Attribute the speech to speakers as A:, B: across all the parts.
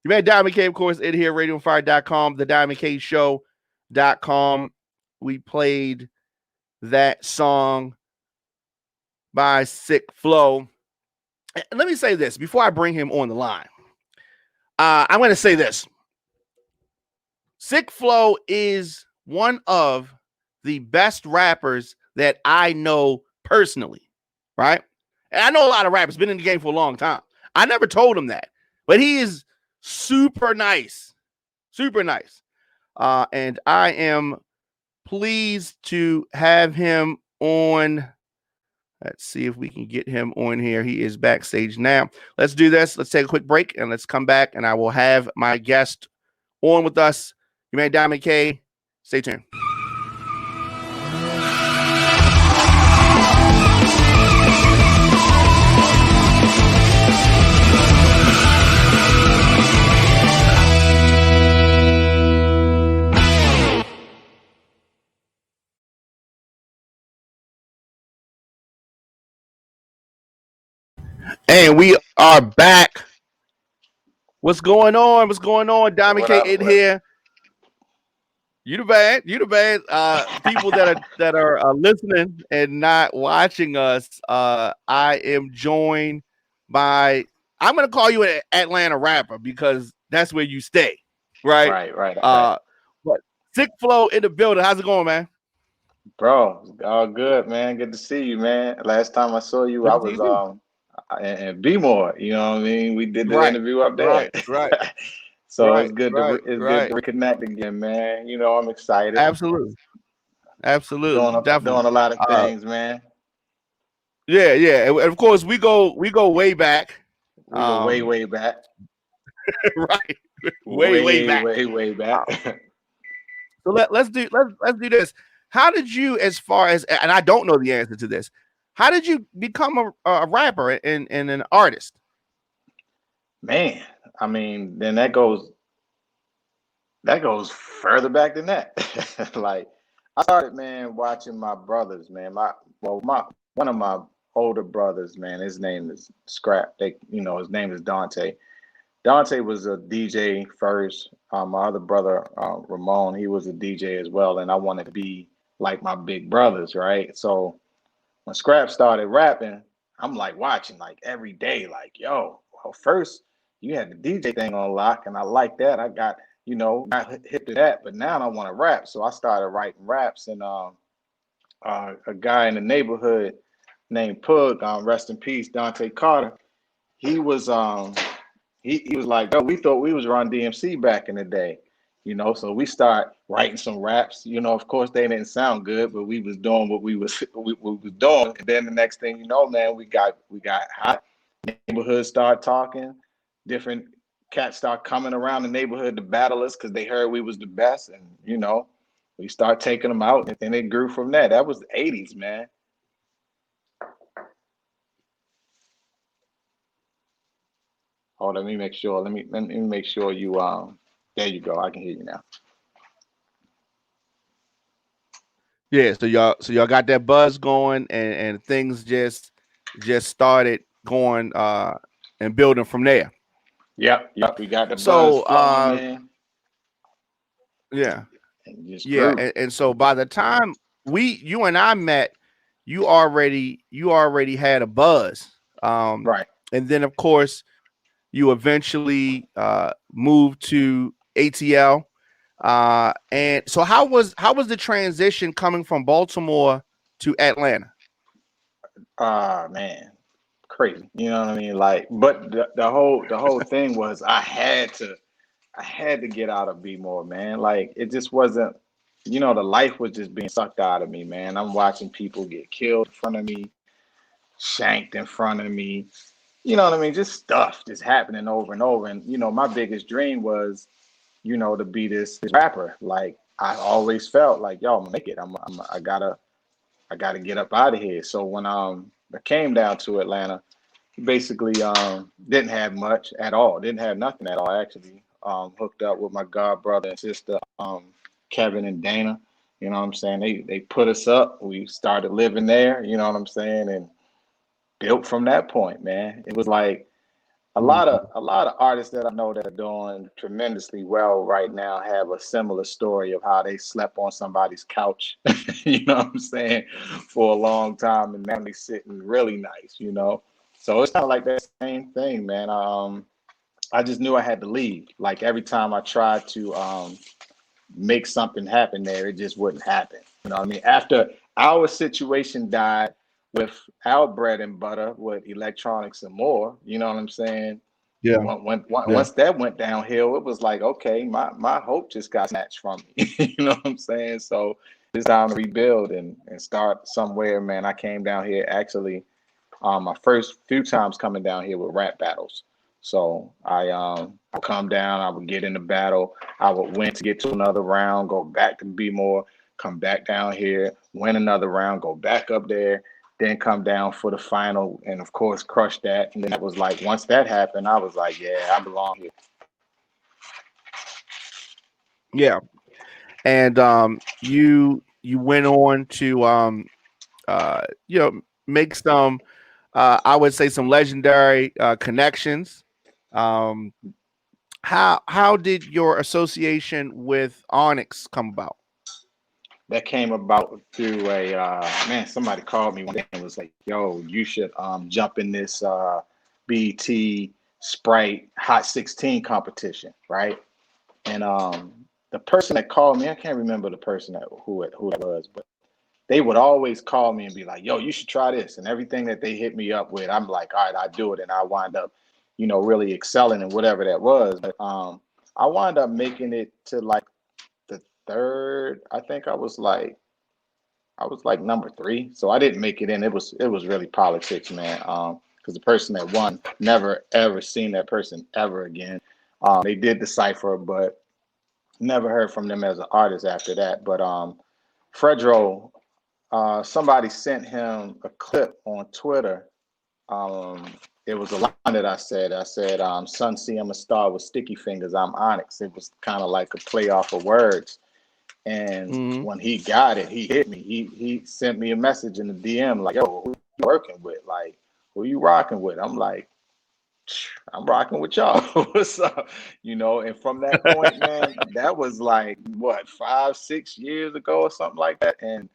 A: You made Diamond K, of course, in here, radioonfire.com, the diamondkshow.com. We played that song by SickFlo. Let me say this before I bring him on the line. I'm going to say this. SickFlo is one of the best rappers that I know personally, right? And I know a lot of rappers, been in the game for a long time. I never told him that, but he is super nice, super nice. And I am pleased to have him on. Let's see if we can get him on here. He is backstage now. Let's do this. Let's take a quick break and let's come back and I will have my guest on with us. You man, Diamond K. Stay tuned. And we are back. What's going on? What's going on? Diamond K in here. You the bad. You the bad. People that are listening and not watching us. I am joined by. I'm gonna call you an Atlanta rapper because that's where you stay, right?
B: Right.
A: But SickFlo in the building. How's it going, man?
B: Bro, all good, man. Good to see you, man. Last time I saw you, I was in B-more. You know what I mean? We did the interview up there.
A: Right.
B: So it's good to reconnect again, man. You know, I'm excited.
A: Absolutely.
B: Doing a lot of things, man.
A: Yeah. And of course, we go way back.
B: We go way back.
A: Right. Way back. So let's do this. How did you, as far as, and I don't know the answer to this, how did you become a rapper and an artist?
B: Man, I mean, then that goes further back than that. Like, I started, man, watching my brothers, man. One of my older brothers, man, his name is Scrap. His name is Dante. Dante was a DJ first. My other brother, Ramon, he was a DJ as well, and I wanted to be like my big brothers, right? So when Scrap started rapping, I'm like watching like every day, like, yo, well, first you had the DJ thing on lock, and I like that. I got hip to that, but now I want to rap. So I started writing raps, and a guy in the neighborhood named Pug, rest in peace, Dante Carter, he was he was like, oh, we thought we was Run DMC back in the day, so we start writing some raps. Of course they didn't sound good, but we was doing what we was doing. And then the next thing you know, man, we got hot. Neighborhood start talking, different cats start coming around the neighborhood to battle us because they heard we was the best, and we start taking them out, and then it grew from there. That was the 80s, man. Hold on, let me make sure. Let me make sure you there you go. I can hear you now.
A: Yeah, so y'all got that buzz going, and things just started going and building from there.
B: Yep. We got the buzz flowing, man.
A: Yeah. And so by the time you and I met, you already had a buzz.
B: Right.
A: And then of course you eventually moved to ATL. And so how was the transition coming from Baltimore to Atlanta?
B: Man, crazy. You know what I mean? Like, but the whole thing was I had to get out of B-more, man. Like, it just wasn't, the life was just being sucked out of me, man. I'm watching people get killed in front of me, shanked in front of me. You know what I mean? Just stuff just happening over and over. And, my biggest dream was, to be this rapper. Like, I always felt like, yo, I'm gonna make it. I gotta get up out of here. So when I came down to Atlanta, basically didn't have much at all. Didn't have nothing at all, actually. Hooked up with my god brother and sister, Kevin and Dana. You know what I'm saying? They put us up. We started living there, you know what I'm saying? And built from that point, man. It was like a lot of artists that I know that are doing tremendously well right now have a similar story of how they slept on somebody's couch, you know what I'm saying, for a long time and now they sitting really nice, you know. So it's kind of like that same thing, man. I just knew I had to leave. Like every time I tried to make something happen there, it just wouldn't happen. You know what I mean? After our situation died with our bread and butter with electronics and more, you know what I'm saying?
A: Yeah. Yeah.
B: Once that went downhill, it was like, okay, my hope just got snatched from me. You know what I'm saying? So it's time to rebuild and start somewhere, man. I came down here actually my first few times coming down here with rap battles. So I would come down, I would get in the battle, I would win to get to another round, go back to be more, come back down here, win another round, go back up there, then come down for the final, and of course crush that. And then it was like once that happened, I was like, yeah, I belong here.
A: Yeah. And you went on to make some I would say some legendary connections. Um, how did your association with Onyx come about?
B: That came about through a man. Somebody called me one day and was like, "Yo, you should jump in this BT Sprite Hot 16 competition, right?" And the person that called me, I can't remember the person who it was, but they would always call me and be like, "Yo, you should try this." And everything that they hit me up with, I'm like, "All right, I do it," and I wind up, really excelling in whatever that was. But I wind up making it to like the third. I think I was like number three, so I didn't make it in. It was really politics, man. Because the person that won never ever seen that person ever again. They did the cipher, but never heard from them as an artist after that. But Fredro, somebody sent him a clip on Twitter. Um, it was a line that I said. I said, "Son, see, I'm a star with sticky fingers. I'm Onyx." It was kind of like a play off of words. And
A: Hmm.
B: when he got it, he hit me. He sent me a message in the DM like, "Yo, who you working with? Like, who you rocking with?" I'm like, "I'm rocking with y'all. What's up?" And from that point, man, that was like what 5, 6 years ago or something like that. And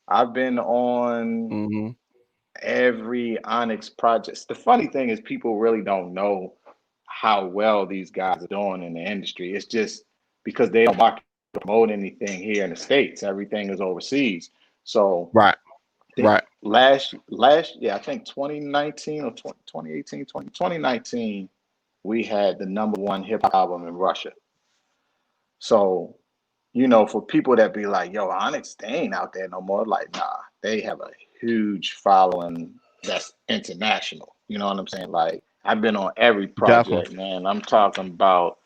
B: I've been on
A: Hmm.
B: every Onyx project. The funny thing is, people really don't know how well these guys are doing in the industry. It's just because they don't market or promote anything here in the States. Everything is overseas. So
A: Right.
B: I think
A: Right.
B: last yeah, I think 2019 or 2018, 2019, we had the number one hip hop album in Russia. So, for people that be like, yo, Onyx, they ain't out there no more. Like, nah, they have a huge following that's international. You know what I'm saying? Like, I've been on every
A: Definitely.
B: project, man. I'm talking about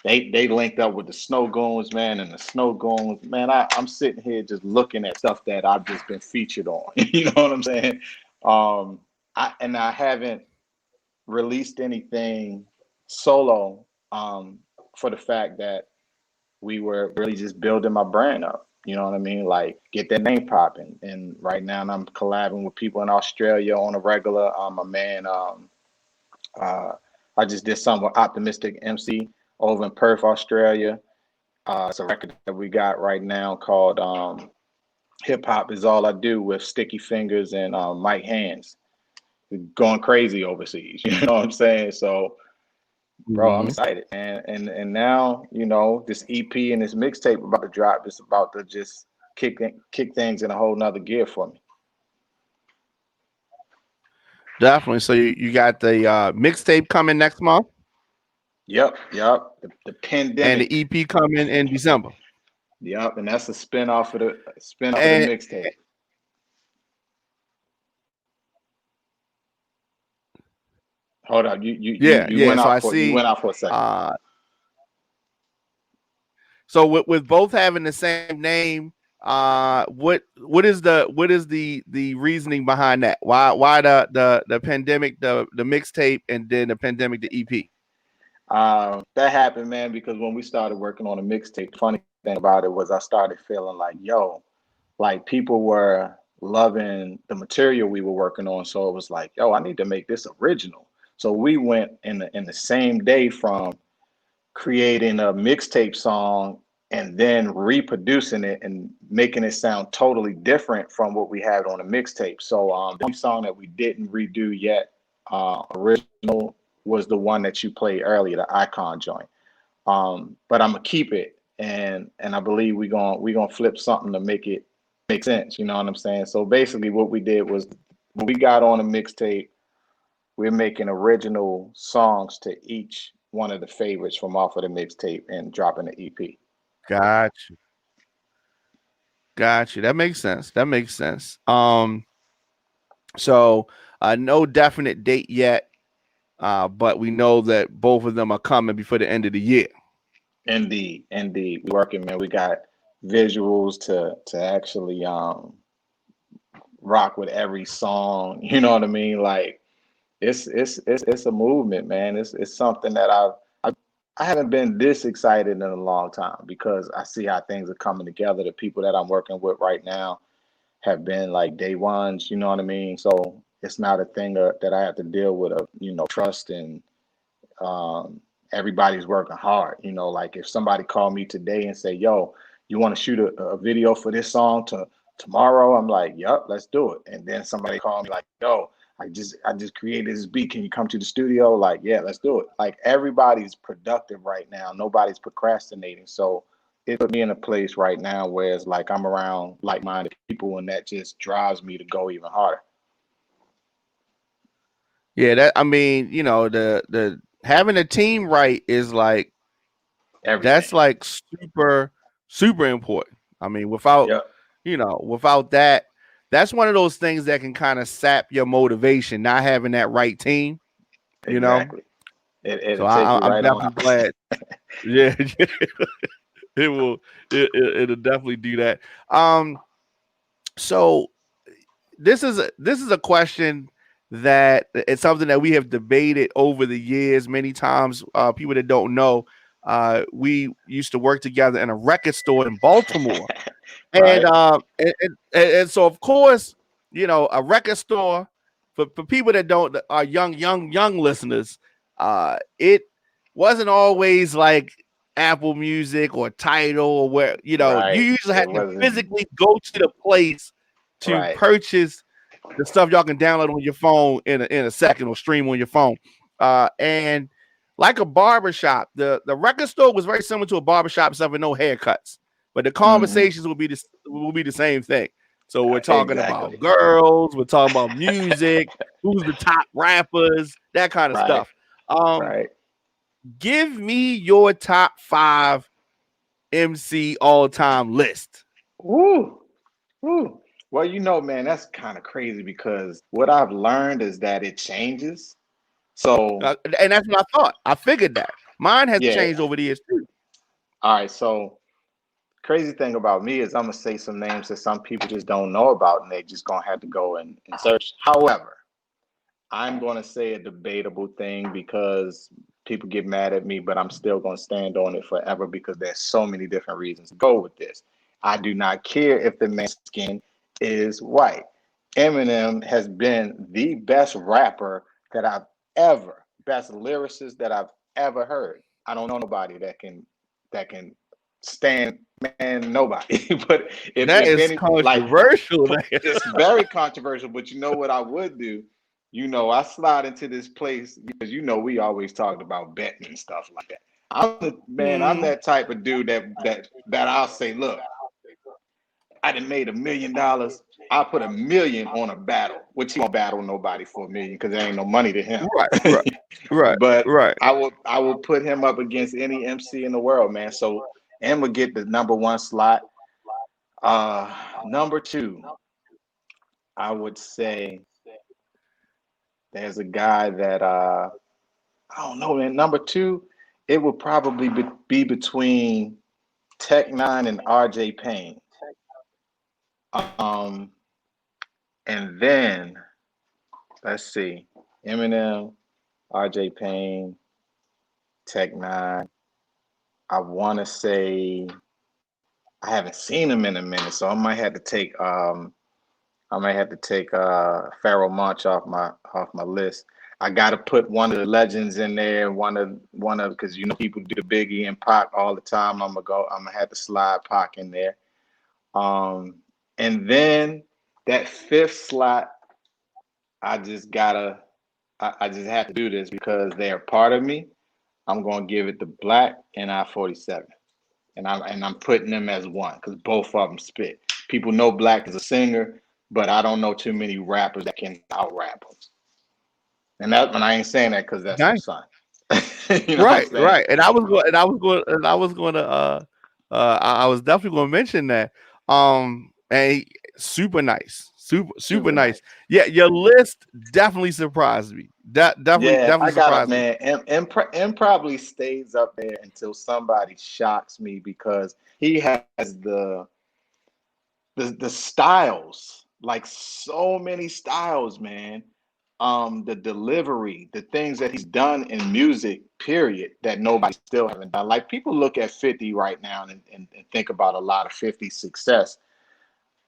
B: they linked up with the Snow Goons, man, and the Snow Goons, man. I'm sitting here just looking at stuff that I've just been featured on. You know what I'm saying? Um, I haven't released anything solo for the fact that we were really just building my brand up. You know what I mean? Like get that name popping. And right now I'm collabing with people in Australia on a regular. My man, uh, I just did something with Optimistic MC over in Perth, Australia. It's a record that we got right now called Hip Hop Is All I Do with Sticky Fingers and Mike Hands. Going crazy overseas. You know what I'm saying? So bro, I'm
A: Hmm.
B: excited, man. And now, this EP and this mixtape about to drop. It's about to just kick things in a whole nother gear for me.
A: Definitely. So you got the mixtape coming next month
B: Yep, yep. The
A: and the
B: pandemic.
A: EP coming in December.
B: Yep, and that's a spin off of the
A: And
B: mixtape. Hold on,
A: yeah,
B: you
A: yeah.
B: went
A: So I
B: out for you
A: see.
B: went out for a second.
A: Uh, so with both having the same name, what is the reasoning behind that? Why the pandemic, the mixtape, and then the pandemic, the EP?
B: That happened, man, because when we started working on a mixtape, the funny thing about it was I started feeling like, yo, like people were loving the material we were working on. So it was like, yo, I need to make this original. So we went in the same day from creating a mixtape song and then reproducing it and making it sound totally different from what we had on the mixtape. So the only song that we didn't redo yet, original, was the one that you played earlier, the Icon joint. But I'm gonna keep it, and I believe we gonna flip something to make it make sense. You know what I'm saying? So basically, what we did was when we got on a mixtape, we're making original songs to each one of the favorites from off of the mixtape and dropping the EP.
A: Gotcha. Gotcha. That makes sense. That makes sense. So no definite date yet, but we know that both of them are coming before the end of the year.
B: Indeed, indeed, we working, man. We got visuals to actually rock with every song. You know what I mean? Like it's a movement, man. It's something that I haven't been this excited in a long time because I see how things are coming together. The people that I'm working with right now have been like day ones. You know what I mean? So it's not a thing that I have to deal with of trust and um, everybody's working hard. Like if somebody called me today and say, "Yo, you want to shoot a video for this song to tomorrow?" I'm like, "Yup, let's do it." And then somebody called me like, "Yo, I just created this beat. Can you come to the studio?" Like, yeah, let's do it. Like everybody's productive right now. Nobody's procrastinating. So it put me in a place right now where it's like I'm around like-minded people, and that just drives me to go even harder.
A: Yeah, that I mean, the having a team right is like that's
B: Everything.
A: like super important. I mean, without that, that's one of those things that can kind of sap your motivation, not having that right team, you know.
B: Exactly.
A: So
B: It'll take you
A: I'm
B: right on.
A: definitely glad. Yeah, it will. It'll definitely do that. Um, so this is a question that it's something that we have debated over the years many times. People that don't know, we used to work together in a record store in Baltimore, and
B: Right.
A: and so of course, a record store for people that don't are young listeners, it wasn't always like Apple Music or Tidal or where you
B: Right.
A: usually
B: It
A: had to
B: wasn't
A: physically go to the place to
B: right.
A: purchase the stuff y'all can download on your phone in a second or stream on your phone. And like a barbershop, the record store was very similar to a barbershop except with no haircuts. But the
B: Hmm.
A: conversations will be the same thing. So we're talking about
B: Exactly.
A: girls, we're talking about music, who's the top rappers, that kind of
B: Right.
A: stuff. Um,
B: Right.
A: Give me your top five MC all time list.
B: Woo. Woo. Well, man, that's kind of crazy because what I've learned is that it changes. So,
A: And that's what I thought. I figured that. Mine has
B: yeah.
A: changed over the years too.
B: All right. So, crazy thing about me is I'm gonna say some names that some people just don't know about, and they just gonna have to go and search. However, I'm gonna say a debatable thing because people get mad at me, but I'm still gonna stand on it forever because there's so many different reasons to go with this. I do not care if the man's skin is white. Eminem has been the best rapper that I've best lyricist that I've ever heard. I don't know nobody that can stand, man, nobody. But
A: That
B: if
A: is
B: any, like,
A: controversial.
B: it's very controversial. But you know what I would do? I slide into this place because we always talked about betting and stuff like that. I'm
A: Hmm.
B: that type of dude that I'll say, look, I done made $1 million. I'll put 1 million on a battle, which he won't battle nobody for 1 million because there ain't no money to him.
A: Right, right, right,
B: But
A: right.
B: I will put him up against any MC in the world, man. So M will get the number one slot. Number two, I would say there's a guy that I don't know, man. Number two, it would probably be between Tech Nine and RJ Payne. Um, and then let's see, Eminem, RJ Payne, Tech Nine. I want to say I haven't seen him in a minute, so I might have to take Pharoah Monch off my list. I gotta put one of the legends in there, one of because people do the Biggie and Pac all the time. I'm gonna have to slide Pac in there. And then that fifth slot, I just gotta I just have to do this because they're part of me. I'm gonna give it to Black and I-47. And I'm putting them as one because both of them spit. People know Black is a singer, but I don't know too many rappers that can out rap him. And I ain't saying that because that's my
A: Nice.
B: son. You know what I'm
A: Right,
B: saying?
A: right. And I was going to I was definitely going to mention that. Super nice. Super
B: Super
A: nice.
B: nice.
A: Yeah, your list definitely surprised me. That
B: Yeah, I
A: definitely
B: got it,
A: surprised me.
B: man. And probably stays up there until somebody shocks me because he has the styles, like so many styles, man. The delivery, the things that he's done in music, period, that nobody still haven't done. Like people look at 50 right now and think about a lot of 50's success.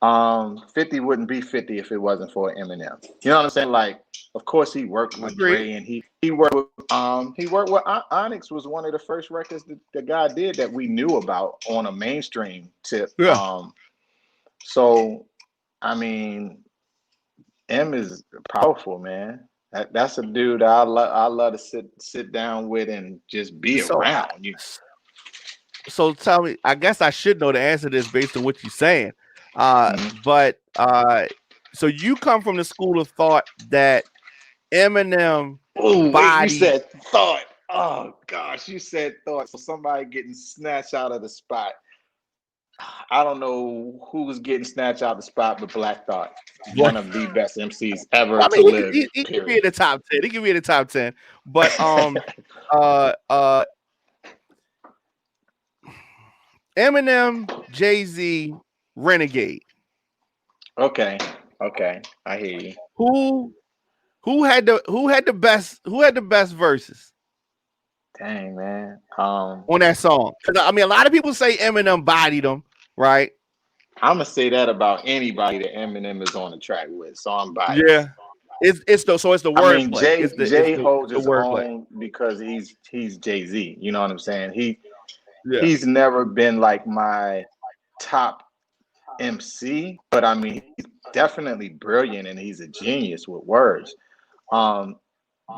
B: 50 wouldn't be 50 if it wasn't for Eminem. You know what I'm saying? Like, of course he worked with
A: Agreed.
B: Dre and he worked with Onyx was one of the first records that the guy did that we knew about on a mainstream tip.
A: Yeah.
B: So I mean, M is powerful, man. That's a dude I love to sit down with and just be
A: So
B: around. You
A: so tell me, I guess I should know the answer to this based on what you're saying.
B: Mhm.
A: But so you come from the school of thought that Eminem
B: Oh, wait, you
A: bodied.
B: said thought. Oh gosh, you said thought. So somebody getting snatched out of the spot. I don't know who's getting snatched out of the spot, but Black Thought, one of the best MCs ever
A: I
B: to
A: mean,
B: live.
A: he could be
B: Period.
A: in the top 10. He could be in the top 10. But uh Eminem, Jay-Z, Renegade.
B: Okay, okay, I hear you.
A: Who who had the best verses
B: Dang, man.
A: on that song? Because I mean, a lot of people say Eminem bodied them, right?
B: I'm gonna say that about anybody that Eminem is on the track with, so I'm biased.
A: Yeah. It's the
B: I mean,
A: wordplay. It's
B: Jay holds
A: the
B: his
A: wordplay.
B: own because he's Jay-Z. You know what I'm saying?
A: Yeah.
B: He's never been like my top MC, but I mean, he's definitely brilliant and he's a genius with words. Um,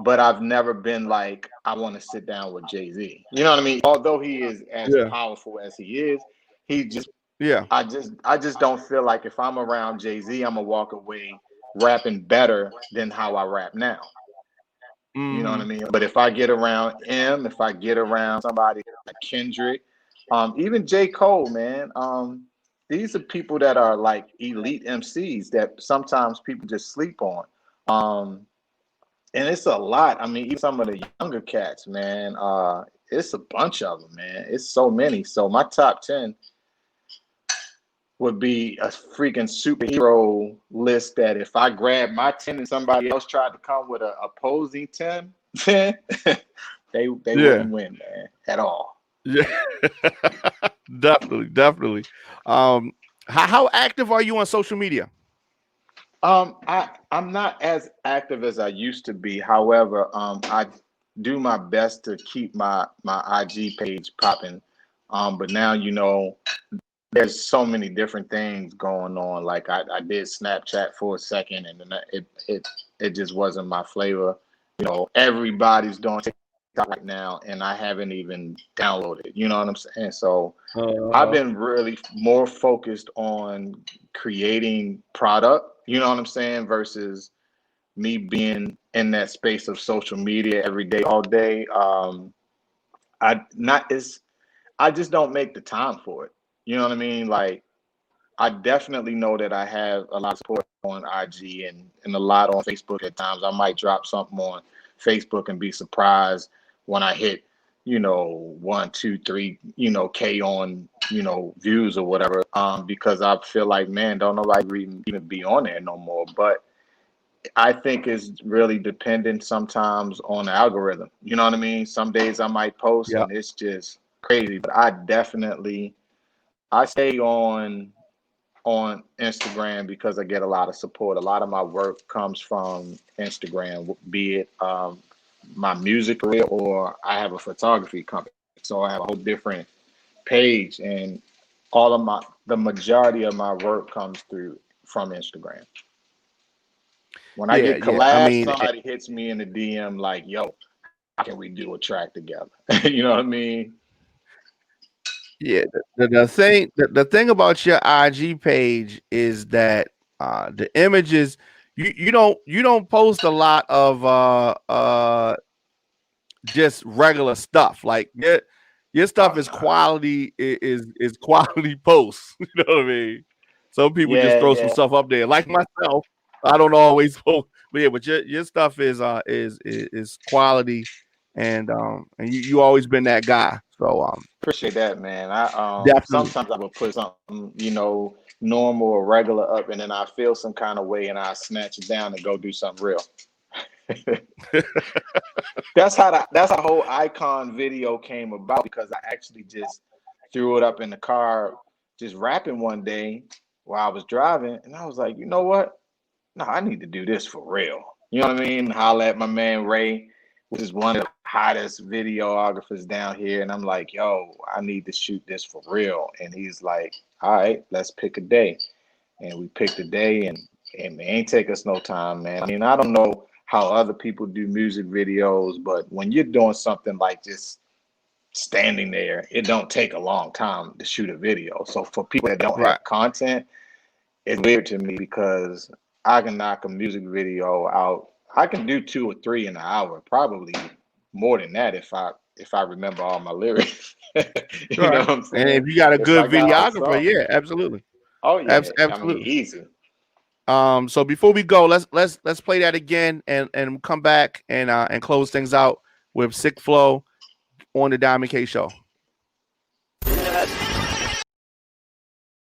B: but I've never been like, I want to sit down with Jay-Z. You know what I mean? Although he is as
A: Yeah.
B: powerful as he is, he just
A: Yeah.
B: I just don't feel like if I'm around Jay-Z, I'm gonna walk away rapping better than how I rap now. You know what I
A: Hmm.
B: mean? But if I get around M, if I get around somebody like Kendrick, even J. Cole, man, these are people that are like elite MCs that sometimes people just sleep on. Um, and it's a lot. I mean, even some of the younger cats, man, it's a bunch of them, man. It's so many. So my top 10 would be a freaking superhero list that if I grabbed my 10 and somebody else tried to come with a opposing 10, they
A: Yeah.
B: wouldn't win, man, at all.
A: Yeah. Definitely. Um, how active are you on social media?
B: I'm not as active as I used to be. However, I do my best to keep my IG page popping. But now there's so many different things going on. Like I did Snapchat for a second, and then it just wasn't my flavor. Everybody's doing TikTok right now, and I haven't even downloaded. You know what I'm saying? So I've
A: Uh,
B: been really more focused on creating product. You know what I'm saying? Versus me being in that space of social media every day, all day. I not is I just don't make the time for it. You know what I mean? Like I definitely know that I have a lot of support on IG and a lot on Facebook at times. I might drop something on Facebook and be surprised when I hit, one, two, three, K on, views or whatever. Because I feel like, man, don't nobody even be on there no more. But I think it's really dependent sometimes on the algorithm. You know what I mean? Some days I might post
A: yeah.
B: and it's just crazy, but I stay on on Instagram because I get a lot of support. A lot of my work comes from Instagram, be it my music career or I have a photography company. So I have a whole different page, and the majority of my work comes through from Instagram. When I
A: Yeah,
B: get
A: yeah. I
B: collabs,
A: mean,
B: somebody hits me in the DM like, "Yo, how can we do a track together?" You know what I mean?
A: yeah. The thing about your IG page is that the images you don't post a lot of just regular stuff. Like your
B: Oh
A: stuff is
B: no.
A: quality, is quality posts. You know what I mean? Some people just
B: Yeah,
A: throw some
B: yeah.
A: stuff up there. Like myself, I don't always post, but yeah, but your stuff is quality, and you always been that guy. So
B: Appreciate that, man. I
A: definitely.
B: sometimes I would put something, normal or regular up, and then I feel some kind of way, and I snatch it down and go do something real. That's how the whole icon video came about because I actually just threw it up in the car, just rapping one day while I was driving, and I was like, you know what? No, I need to do this for real. You know what I mean? Holla at my man Ray, which is one of the hottest videographers down here. And I'm like, yo, I need to shoot this for real. And he's like, all right, let's pick a day. And we picked a day, and it ain't take us no time, man. I mean, I don't know how other people do music videos, but when you're doing something like just standing there, it don't take a long time to shoot a video. So for people that don't
A: Right.
B: have content, it's weird to me because I can knock a music video out. I can do 2 or 3 in an hour, probably more than that if I remember all my lyrics. You know
A: Right.
B: what I'm
A: And
B: saying?
A: if you got a
B: If I
A: good
B: got like
A: videographer,
B: something.
A: yeah, absolutely.
B: Oh yeah, I mean
A: Absolutely.
B: easy.
A: So before we go, let's play that again and come back and close things out with SickFlo on the Diamond K Show.